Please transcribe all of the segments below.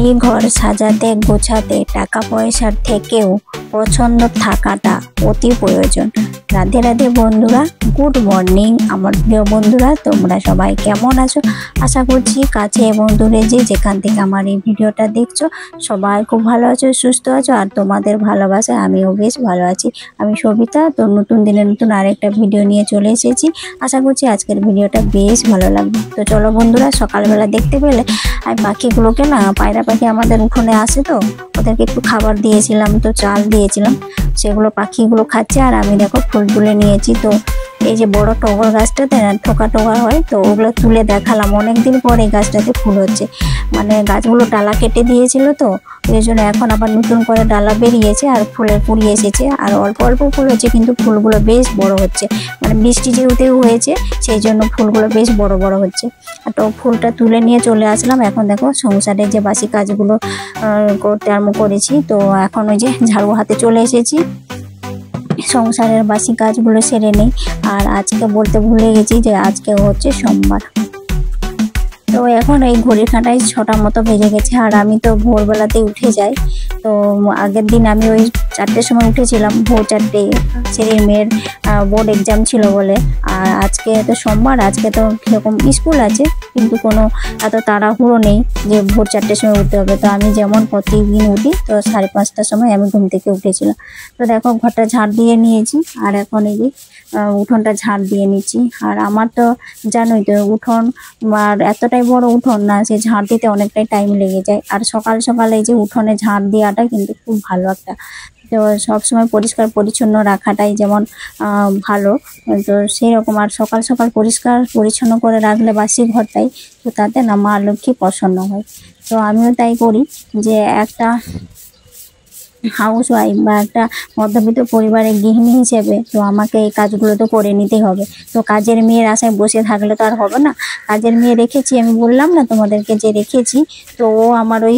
বাড়ি ঘর সাজাতে গোছাতে টাকা পয়সার থেকেও পছন্দ থাকাটা অতি প্রয়োজন। রাধে রাধে বন্ধুরা, গুড মর্নিং আমার প্রিয় বন্ধুরা, তোমরা সবাই কেমন আছো? আশা করছি কাছে এবং দূরে যে যেখান থেকে আমার এই ভিডিওটা দেখছো সবাই খুব ভালো আছো, সুস্থ আছো, আর তোমাদের ভালোবাসায় আমিও বেশ ভালো আছি। আমি সবিতা, তো নতুন দিনে নতুন আরেকটা ভিডিও নিয়ে চলে এসেছি। আশা করছি আজকের ভিডিওটা বেশ ভালো লাগবে। তো চলো বন্ধুরা, সকালবেলা দেখতে পেলে আর পাখিগুলোকে না, পায়রা পাখি আমাদের উঠোনে আসে, তো ওদেরকে একটু খাবার দিয়েছিলাম, তো চাল দিয়েছিলাম, সেগুলো পাখিগুলো খাচ্ছে। আর আমি দেখো ফুল তুলে নিয়েছি। তো এই যে বড় টগর গাছটাতে ঠোকা টোকা হয়, তো ওগুলো তুলে দেখালাম। অনেকদিন পর এই গাছটাতে ফুল হচ্ছে, মানে গাছগুলো ডালা কেটে দিয়েছিল, তো এই জন্য এখন আবার নতুন করে ডালা বেরিয়েছে আর ফুলের কুড়ি এসেছে। আর অল্প অল্প ফুল হচ্ছে, কিন্তু ফুলগুলো বেশ বড় হচ্ছে, মানে বৃষ্টি যেহেতু হয়েছে সেই জন্য ফুলগুলো বেশ বড় বড় হচ্ছে। তো ফুলটা তুলে নিয়ে চলে আসলাম। এখন দেখো সংসারের যে বাসি কাজগুলো করতে আরম্ভ করেছি। তো এখন ওই যে ঝাড়ু হাতে চলে এসেছি, সংসারের বাসি কাজগুলো সেরে নেই। আর আজকে বলতে ভুলে গেছি যে আজকে হচ্ছে সোমবার। তো এখন এই ঘড়ির কাঁটায় 6টা মতো বেজে গেছে। আর আমি তো ভোরবেলাতে উঠে যাই। তো আগের দিন আমি ওই 4টের সময় উঠেছিলাম, ভোর 4টে, ছেলের মেয়ের বোর্ড এক্সাম ছিল বলে। আর আজকে তো সোমবার, আজকে তো সেরকম স্কুল আছে, কিন্তু কোনো এত তাড়াহুড়ো নেই যে ভোর 4টের সময় উঠতে হবে। তো আমি যেমন প্রতিদিন উঠি, তো 5:30টার সময় আমি ঘুম থেকে উঠেছিলাম। তো দেখো ঘরটা ঝাড় দিয়ে নিয়েছি, আর এখন এই যে উঠোনটা ঝাড় দিয়ে নিচ্ছি। আর আমার তো জানোই তো উঠোন, আর এতটাই বড় উঠোন না, সে ঝাড় দিতে অনেকটাই টাইম লেগে যায়। আর সকাল সকালে এই যে উঠোনে ঝাড় দেওয়াটা কিন্তু খুব ভালো একটা, তো সবসময় পরিষ্কার পরিচ্ছন্ন রাখাটাই যেমন ভালো, তো সেই রকম। আর সকাল সকাল পরিষ্কার পরিচ্ছন্ন করে রাখলে বাসি ঘরটাই, তো তাতে না মা লক্ষ্মী প্রসন্ন হয়। তো আমিও তাই করি, যে একটা হাউস ওয়াইফ বা একটা মধ্যবিত্ত পরিবারের গৃহিণী হিসেবে তো আমাকে এই কাজগুলো তো করে নিতেই হবে। তো কাজের মেয়ের আশায় বসে থাকলে তো আর হবে না। কাজের মেয়ে রেখেছি, আমি বললাম না তোমাদেরকে যে রেখেছি। তো ও আমার ওই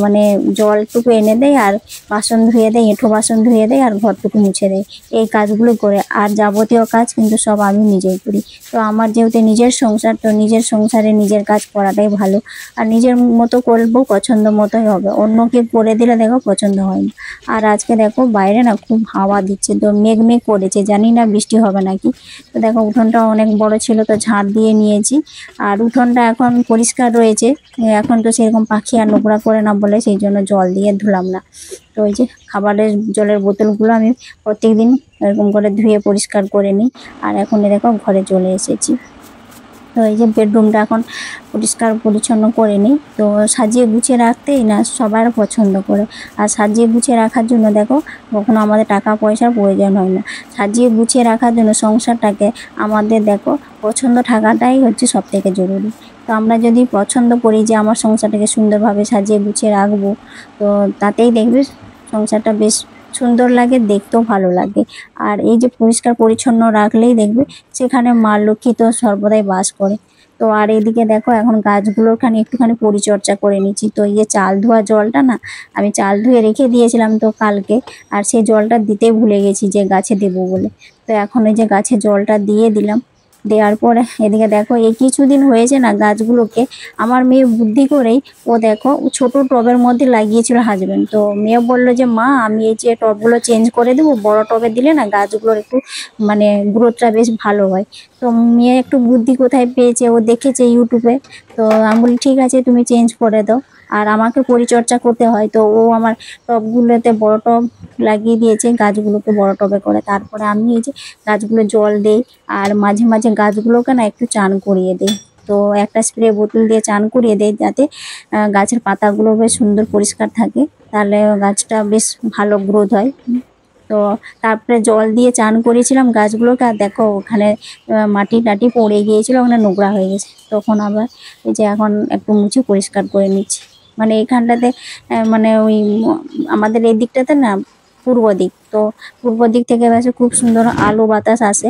মানে জলটুকু এনে দেয়, আর বাসন ধুয়ে দেয়, এঁঠো বাসন ধুয়ে দেয়, আর ঘরটুকু মুছে দেয়। এই কাজগুলো করে, আর যাবতীয় কাজ কিন্তু সব আমি নিজেই করি। তো আমার যেহেতু নিজের সংসার, তো নিজের সংসারে নিজের কাজ করাটাই ভালো। আর নিজের মতো করবো, পছন্দ মতোই হবে, অন্যকে করে দিলে দেখো পছন্দ হয় না। আর আজকে দেখো বাইরে না খুব হাওয়া দিচ্ছে, তো মেঘ মেঘ করেছে, জানি না বৃষ্টি হবে নাকি। তো দেখো উঠোনটা অনেক বড় ছিল, তো ঝাড় দিয়ে নিয়েছি। আর উঠোনটা এখন পরিষ্কার রয়েছে, এখন তো সেরকম পাখি আর নোংরা করে না বলে সেই জন্য জল দিয়ে ধুলাম না। তো ওই যে খাবারের জলের বোতলগুলো আমি প্রত্যেকদিন এরকম করে ধুয়ে পরিষ্কার করে নিই। আর এখন দেখো ঘরে চলে এসেছি। তো এই যে বেডরুমটা এখন পরিষ্কার পরিচ্ছন্ন করে নিই। তো সাজিয়ে গুছিয়ে রাখতেই না সবার পছন্দ করে। আর সাজিয়ে গুছিয়ে রাখার জন্য দেখো কখনো আমাদের টাকা পয়সার প্রয়োজন হয় না। সাজিয়ে গুছিয়ে রাখার জন্য সংসারটাকে আমাদের দেখো পছন্দ থাকাটাই হচ্ছে সব থেকে জরুরি। তো আমরা যদি পছন্দ করি যে আমার সংসারটাকে সুন্দরভাবে সাজিয়ে গুছিয়ে রাখবো, তো তাতেই দেখবে সংসারটা বেশ সুন্দর লাগে, দেখতেও ভালো লাগে। আর এই যে পরিষ্কার পরিচ্ছন্ন রাখলেই দেখবে সেখানে মা লক্ষ্মী তো সর্বদাই বাস করে। তো আর এদিকে দেখো এখন গাছগুলোর একটুখানি পরিচর্যা করে নিচ্ছি। তো এই যে চাল ধোয়া জলটা না, আমি চাল ধুয়ে রেখে দিয়েছিলাম তো কালকে, আর সেই জলটা দিতে ভুলে গেছি যে গাছে দেবো বলে। তো এখন এই যে গাছে জলটা দিয়ে দিলাম। দেওয়ার পরে এদিকে দেখো এই কিছুদিন হয়েছে না গাছগুলোকে আমার মেয়ে বুদ্ধি করেই, ও দেখো ছোট টবের মধ্যে লাগিয়েছিল হাজবেন্ড। তো মেয়ে বললো যে মা আমি এই যে টবগুলো চেঞ্জ করে দেবো, বড় টবে দিলে না গাছগুলোর একটু মানে গ্রোথটা বেশ ভালো হয়। তো মেয়ে একটু বুদ্ধি কোথায় পেয়েছে, ও দেখেছে ইউটিউবে। তো আমি বলি ঠিক আছে তুমি চেঞ্জ করে দাও, আর আমাকে পরিচর্যা করতে হয়। তো ও আমার টবগুলোতে বড় টব লাগিয়ে দিয়েছে, গাছগুলোকে বড় টবে করে। তারপরে আমি এই যে গাছগুলো জল দেই, আর মাঝে মাঝে গাছগুলোকে না একটু চান করিয়ে দিই। তো একটা স্প্রে বোতল দিয়ে চান করিয়ে দেয়, যাতে গাছের পাতাগুলো বেশ সুন্দর পরিষ্কার থাকে, তাহলে গাছটা বেশ ভালো গ্রোথ হয়। তো তারপরে জল দিয়ে চান করেছিলাম গাছগুলোকে, আর দেখো ওখানে মাটি টাটি পড়ে গিয়েছিল, ওখানে নোংরা হয়ে গেছে। তখন আবার এই যে এখন একটু মুছে পরিষ্কার করে নিচ্ছি। মানে এইখানটাতে মানে ওই আমাদের এই দিকটাতে না পূর্ব দিক, তো পূর্ব দিক থেকে বেশ খুব সুন্দর আলো বাতাস আসে।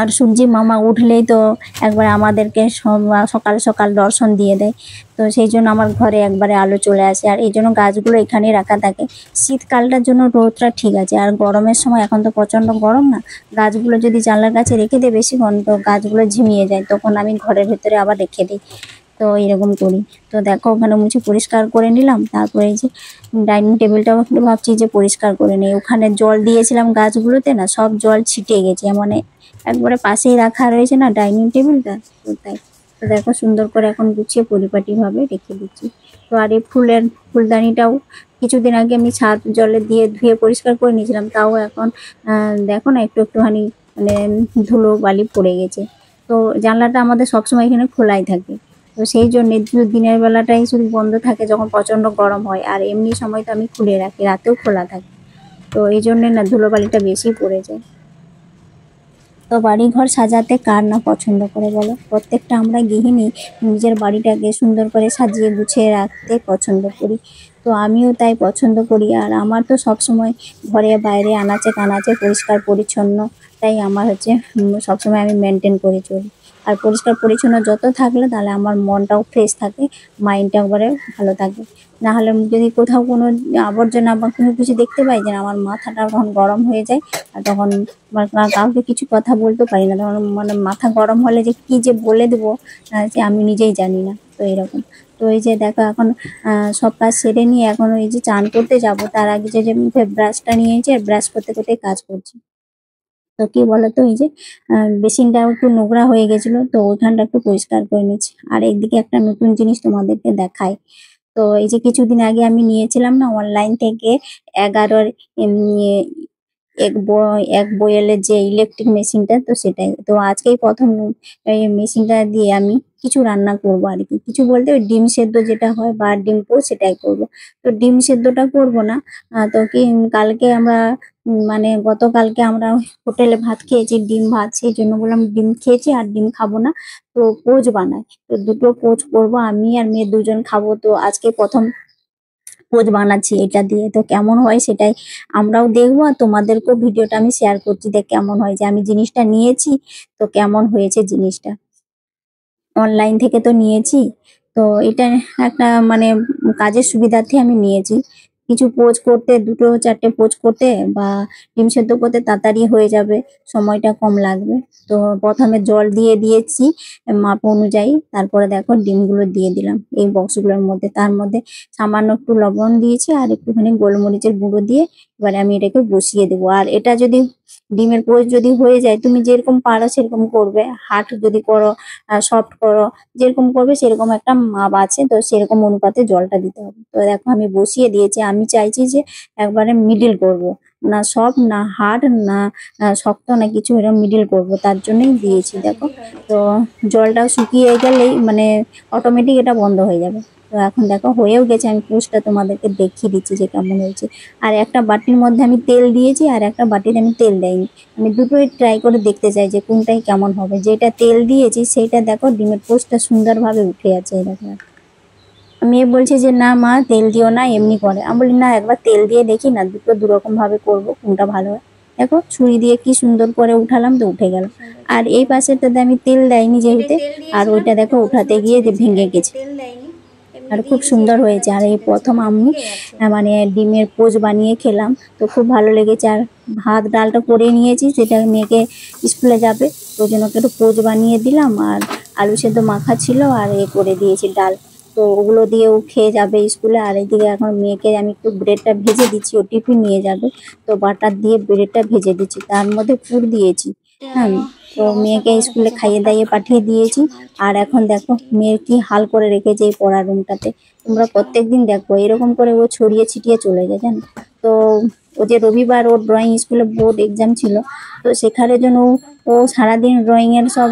আর সূর্যি মামা উঠলেই তো একবার আমাদেরকে সকাল সকাল দর্শন দিয়ে দেয়। তো সেই জন্য আমার ঘরে একবারে আলো চলে আসে, আর এই জন্য গাছগুলো এখানেই রাখা থাকে। শীতকালটার জন্য রোদটা ঠিক আছে, আর গরমের সময় এখন তো প্রচণ্ড গরম না, গাছগুলো যদি জানলার কাছে রেখে দেয় বেশিক্ষণ, তো গাছগুলো ঝিমিয়ে যায়, তখন আমি ঘরের ভেতরে আবার রেখে দিই। তো এরকম করি। তো দেখো ওখানে মুছে পরিষ্কার করে নিলাম, তারপরে এই যে ডাইনিং টেবিলটাও একটু ভাবছি যে পরিষ্কার করে নিই। ওখানে জল দিয়েছিলাম গাছগুলোতে না, সব জল ছিটে গেছে, মানে একবারে পাশেই রাখা রয়েছে না ডাইনিং টেবিলটা, তো তাই। তো দেখো সুন্দর করে এখন গুছিয়ে পরিপাটিভাবে রেখে দিচ্ছি। তো আর এই ফুলদানিটাও কিছুদিন আগে আমি ছাদ জলে দিয়ে ধুয়ে পরিষ্কার করে নিয়েছিলাম, তাও এখন দেখো না একটুখানি মানে ধুলো বালি পড়ে গেছে। তো জানলাটা আমাদের সবসময় এখানে খোলাই থাকে, তো সেই জন্য দিনের বেলাটাই শুধু বন্ধ থাকে যখন প্রচণ্ড গরম হয়, আর এমনি সময় তো আমি খুলে রাখি, রাতেও খোলা থাকে। তো এই জন্যে না ধুলোবালিটা বেশি পড়ে যায়। তো বাড়িঘর সাজাতে কার না পছন্দ করে বলো? প্রত্যেকটা আমরা গৃহিণী নিজের বাড়িটাকে সুন্দর করে সাজিয়ে গুছিয়ে রাখতে পছন্দ করি। তো আমিও তাই পছন্দ করি, আর আমার তো সবসময় ঘরে বাইরে আনাচে কানাচে পরিষ্কার পরিচ্ছন্ন, তাই আমার হচ্ছে সবসময় আমি মেনটেন করে চলি। আর পরিষ্কার পরিচ্ছন্ন যত থাকলে তাহলে আমার মনটাও ফ্রেশ থাকে, মাইন্ডটা একবারে ভালো থাকে। না হলে যদি কোথাও কোনো আবর্জনা বা কোনো কিছু দেখতে পাই, যে আমার মাথাটা তখন গরম হয়ে যায়, আর তখন কাউকে কিছু কথা বলতে পারি না, তখন মানে মাথা গরম হলে যে কি যে বলে দেবো যে আমি নিজেই জানি না। তো এরকম। তো এই যে দেখো এখন সব কাজ সেরে নিয়ে এখন এই যে চান করতে যাব, তার আগে যে মুখে ব্রাশটা নিয়েছি আর ব্রাশ করতে করতে কাজ করছি। তো কি বলতো, এই যে বেসিনটাও একটু নোংরা হয়ে গেছিল, তো ওইখানটা একটু পরিষ্কার করে নিচ্ছি। আর একদিকে একটা নতুন জিনিস তোমাদেরকে দেখাই। তো এই যে কিছুদিন আগে আমি নিয়েছিলাম না অনলাইন থেকে 11 এক বয়েলের যে ইলেকট্রিক মেশিনটা, তো সেটাই। তো আজকেই প্রথম এই মেশিনটা দিয়ে আমি কিছু রান্না করবো আর কি। কিছু বলতে ওই ডিম সেদ্ধ যেটা হয় বা ডিম পোচ সেটাই করব। তো ডিম সেদ্ধটা করব না। তো কি কালকে আমরা মানে গতকালকে আমরা হোটেলে ভাত খেয়েছি, ডিম ভাত, সেই জন্য বললাম ডিম খেয়েছি আর ডিম খাবো না, তো পোচ বানাই। তো দুটো পোচ করবো, আমি আর মেয়ে দুজন খাবো। তো আজকে প্রথম পোচ বানাচ্ছি এটা দিয়ে, তো কেমন হয় সেটাই আমরাও দেখবো, আর তোমাদেরকেও ভিডিওটা আমি শেয়ার করছি, দেখ কেমন হয়, যে আমি জিনিসটা নিয়েছি তো কেমন হয়েছে জিনিসটা। অনলাইন থেকে তো নিয়েছি, তো এটা একটা মানে কাজের সুবিধার্থে আমি নিয়েছি। কিছু পোজ করতে, দুটো চারটে পোজ করতে বা ডিম সেদ্ধ করতে তাড়াতাড়ি হয়ে যাবে, সময়টা কম লাগবে। তো প্রথমে জল দিয়ে দিয়েছি মাপ অনুযায়ী, তারপরে দেখো ডিমগুলো দিয়ে দিলাম এই বক্সগুলোর মধ্যে। তার মধ্যে সামান্য একটু লবণ দিয়েছি আর একটুখানি গোলমরিচের গুঁড়ো দিয়ে এবারে আমি এটাকে বসিয়ে দেবো। আর এটা যদি ডিমের পোচ যদি হয়ে যায়, তুমি যেরকম পারো সেরকম করবে, হার্ড যদি করো, সফট করো, যেরকম করবে সেরকম একটা মাপ আছে, তো সেরকম অনুপাতে জলটা দিতে হবে। তো দেখো আমি বসিয়ে দিয়েছি, আমি চাইছি যে একবারে মিডিল করব, না সফট না হার্ড না শক্ত না কিছু, এরকম মিডিল করব, তার জন্যই দিয়েছি দেখো। তো জলটা শুকিয়ে গেলেই মানে অটোমেটিক এটা বন্ধ হয়ে যাবে। তো এখন দেখো হয়েও গেছে, আমি পোস্টটা তোমাদেরকে দেখিয়ে দিচ্ছি যে কেমন হয়েছে। আর একটা বাটির মধ্যে আমি তেল দিয়েছি আর একটা বাটিতে আমি তেল দেইনি, আমি দুটোই ট্রাই করে দেখতে চাই যে কোনটাই কেমন হবে। যেটা তেল দিয়েছি সেইটা দেখো ডিমের পোস্টটা সুন্দরভাবে উঠে আছে, এরকম। মেয়ে বলছে যে না মা তেল দিও না, এমনি করে। আমি বলি না একবার তেল দিয়ে দেখি না, দুটো দুরকম ভাবে করবো, কোনটা ভালো হয়। দেখো ছুরি দিয়ে কি সুন্দর করে উঠালাম, তো উঠে গেল। আর এই পাশেরটাতে আমি তেল দেয়নি যেহেতু, আর ওইটা দেখো উঠাতে গিয়ে যে ভেঙে গেছে, আর খুব সুন্দর হয়েছে। আর এই প্রথম আমি মানে ডিমের পোচ বানিয়ে খেলাম, তো খুব ভালো লেগেছে। আর ভাত ডালটা করে নিয়েছি, সেটা মেয়েকে স্কুলে যাবে, ওই জন্য ওকে একটু পোচ বানিয়ে দিলাম। আর আলু সেদ্ধ মাখা ছিল আর এ করে দিয়েছি ডাল, তো ওগুলো দিয়েও খেয়ে যাবে স্কুলে। আর এইদিকে এখন মেয়েকে আমি একটু ব্রেডটা ভেজে দিচ্ছি, ও টিফিন নিয়ে যাবে, তো বাটার দিয়ে ব্রেডটা ভেজে দিচ্ছি, তার মধ্যে পুর দিয়েছি। হ্যাঁ, তো মেয়েকে স্কুলে খাইয়ে দাইয়ে পাঠিয়ে দিয়েছি। আর এখন দেখো মেয়ের কি হাল করে রেখেছে এই পড়ার রুমটাতে, তোমরা প্রত্যেকদিন দেখো এরকম করে ও ছড়িয়ে ছিটিয়ে চলে যায় জানো। তো ও যে রবিবার ওর ড্রয়িং স্কুলে বোর্ড এক্সাম ছিল, তো সেখানের জন্য ও সারাদিন ড্রয়িং এর সব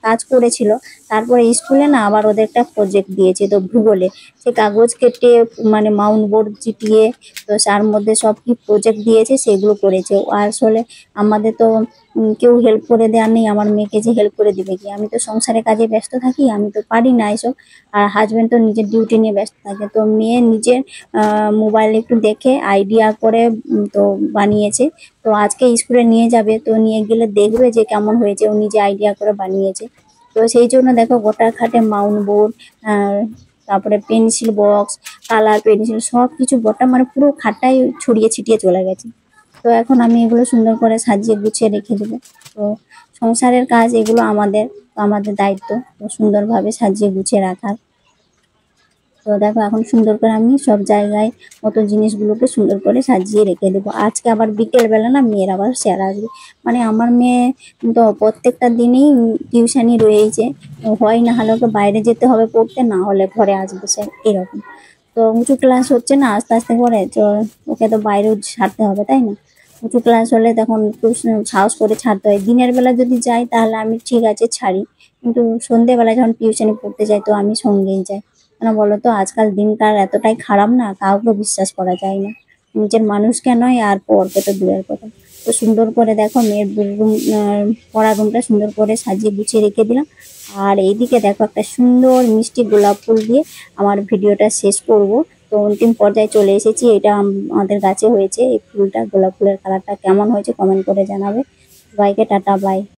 কাজ করেছিল। তারপরে স্কুলে না আবার ওদের একটা প্রজেক্ট দিয়েছে, তো ভূগোলে সে কাগজ কেটে মানে মাউন্ট বোর্ড চিটিয়ে, তো তার মধ্যে সব কি প্রজেক্ট দিয়েছে সেগুলো করেছে। আর আসলে আমাদের তো কেউ হেল্প করে দেওয়ার নেই, আমার মেয়েকে যে হেল্প করে দিবে কি, আমি তো সংসারের কাজে ব্যস্ত থাকি, আমি তো পারি না এসব। আর হাজবেন্ড তো নিজের ডিউটি নিয়ে ব্যস্ত থাকে, তো মেয়ে নিজের মোবাইলে একটু দেখে আইডিয়া করে তো বানিয়েছে। তো আজকে স্কুলে নিয়ে যাবে, তো নিয়ে গেলে দেখবে যে কেমন হয়েছে, ও নিজে আইডিয়া করে বানিয়েছে। তো সেই জন্য দেখো গোটা খাটে মাউন্ট বোর্ড, তারপরে পেন্সিল বক্স, কালার পেন্সিল সব কিছু গোটা মানে পুরো খাটাই ছড়িয়ে ছিটিয়ে চলে গেছে। তো এখন আমি এগুলো সুন্দর করে সাজিয়ে গুছিয়ে রেখে দেবো। তো সংসারের কাজ এগুলো আমাদের, তো আমাদের দায়িত্ব সুন্দরভাবে সাজিয়ে গুছিয়ে রাখার। তো দেখো এখন সুন্দর করে আমি সব জায়গায় মতো জিনিসগুলোকে সুন্দর করে সাজিয়ে রেখে দেবো। আজকে আবার বিকেল বেলা না মেয়ের আবার স্যার আসবে, মানে আমার মেয়ে তো প্রত্যেকটা দিনই টিউশনি রয়েছে, হয় না হলে ওকে বাইরে যেতে হবে পড়তে, না হলে ঘরে আসবে স্যার এরকম। তো উঁচু ক্লাস হচ্ছে না আস্তে আস্তে করে, তো ওকে তো বাইরেও ছাড়তে হবে তাই না। উঁচু ক্লাস হলে তখন একটু সাহস করে ছাড়তে হয়। দিনের বেলা যদি যাই তাহলে আমি ঠিক আছে ছাড়ি, কিন্তু সন্ধেবেলা যখন টিউশনি পড়তে যাই তো আমি সঙ্গেই যাই। কেন বলো তো, আজকাল দিনকাল এতটাই খারাপ না, কাউকে বিশ্বাস করা যায় না, নিজের মানুষকে নয় আর পরকে তো দূরের কথা। তো সুন্দর করে দেখো মেয়ের বেডরুম, পড়ার রুমটা সুন্দর করে সাজিয়ে গুছিয়ে রেখে দিলাম। আর এইদিকে দেখো একটা সুন্দর মিষ্টি গোলাপ ফুল দিয়ে আমার ভিডিওটা শেষ করব। তো অন্তিম পর্যায়ে চলে এসেছি, এটা আমাদের গাছে হয়েছে এই ফুলটা। গোলাপ ফুলের কালারটা কেমন হয়েছে কমেন্ট করে জানাবে। সবাইকে টাটা বাই।